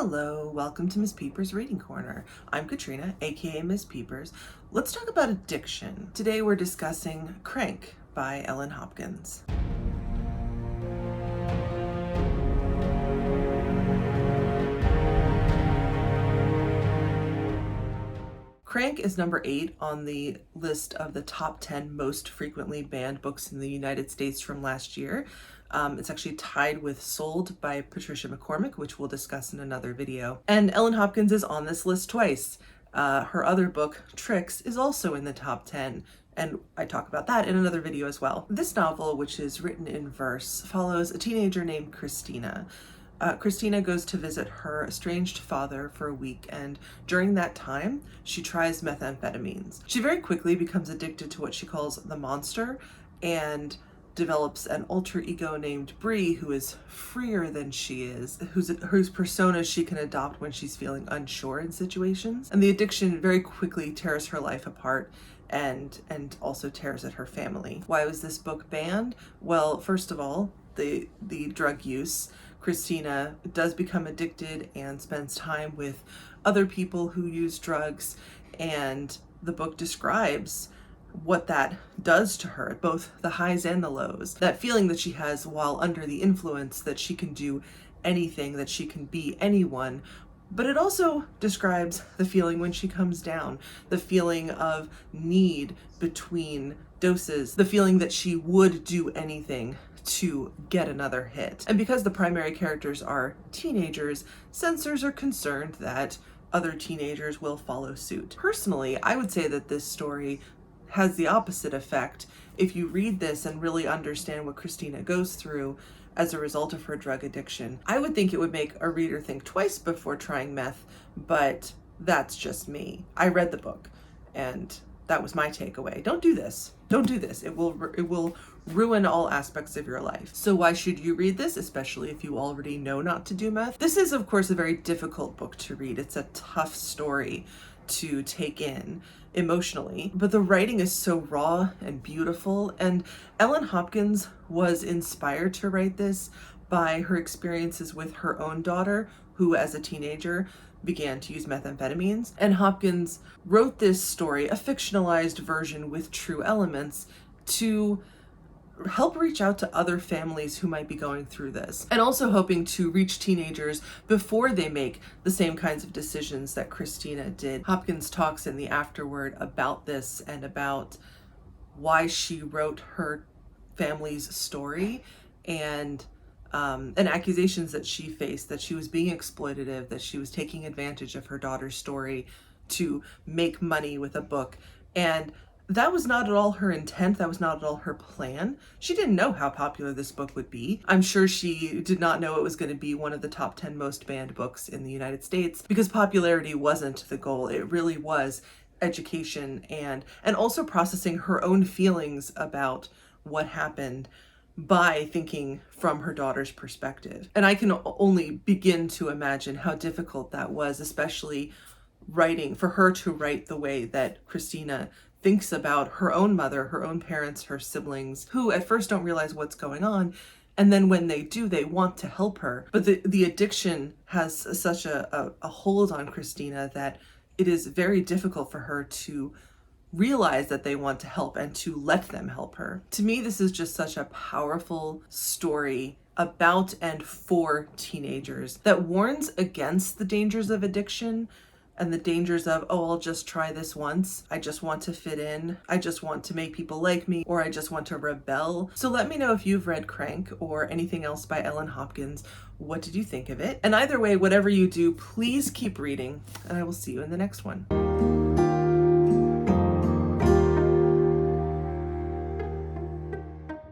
Hello, welcome to Miss Peepers Reading Corner. I'm Katrina, aka Miss Peepers. Let's talk about addiction. Today we're discussing Crank by Ellen Hopkins. Crank is number 8 on the list of the top 10 most frequently banned books in the United States from last year. It's actually tied with Sold by Patricia McCormick, which we'll discuss in another video. And Ellen Hopkins is on this list twice. Her other book, Tricks, is also in the top 10, and I talk about that in another video as well. This novel, which is written in verse, follows a teenager named Christina. Christina goes to visit her estranged father for a week, and during that time, she tries methamphetamines. She very quickly becomes addicted to what she calls the monster and develops an alter ego named Bree, who is freer than she is, whose persona she can adopt when she's feeling unsure in situations. And the addiction very quickly tears her life apart and also tears at her family. Why was this book banned? Well, first of all, the drug use. Christina does become addicted and spends time with other people who use drugs, and the book describes what that does to her, both the highs and the lows. That feeling that she has while under the influence, that she can do anything, that she can be anyone. But it also describes the feeling when she comes down, the feeling of need between doses, the feeling that she would do anything to get another hit. And because the primary characters are teenagers, censors are concerned that other teenagers will follow suit. Personally, I would say that this story has the opposite effect. If you read this and really understand what Christina goes through as a result of her drug addiction, I would think it would make a reader think twice before trying meth, but that's just me. I read the book and that was my takeaway. Don't do this. Don't do this. It will ruin all aspects of your life. So why should you read this, especially if you already know not to do meth? This is, of course, a very difficult book to read. It's a tough story to take in emotionally, but the writing is so raw and beautiful, and Ellen Hopkins was inspired to write this by her experiences with her own daughter, who as a teenager began to use methamphetamines. And Hopkins wrote this story, a fictionalized version with true elements, to help reach out to other families who might be going through this, and also hoping to reach teenagers before they make the same kinds of decisions that Christina did. Hopkins talks in the afterword about this and about why she wrote her family's story and accusations that she faced, that she was being exploitative, that she was taking advantage of her daughter's story to make money with a book. And that was not at all her intent. That was not at all her plan. She didn't know how popular this book would be. I'm sure she did not know it was going to be one of the top 10 most banned books in the United States, because popularity wasn't the goal. It really was education and also processing her own feelings about what happened by thinking from her daughter's perspective. And I can only begin to imagine how difficult that was, especially for her to write the way that Christina thinks about her own mother, her own parents, her siblings, who at first don't realize what's going on. And then when they do, they want to help her. But the addiction has such a hold on Christina that it is very difficult for her to realize that they want to help and to let them help her. To me, this is just such a powerful story about and for teenagers that warns against the dangers of addiction and the dangers of, oh, I'll just try this once. I just want to fit in. I just want to make people like me, or I just want to rebel. So let me know if you've read Crank or anything else by Ellen Hopkins. What did you think of it? And either way, whatever you do, please keep reading, and I will see you in the next one.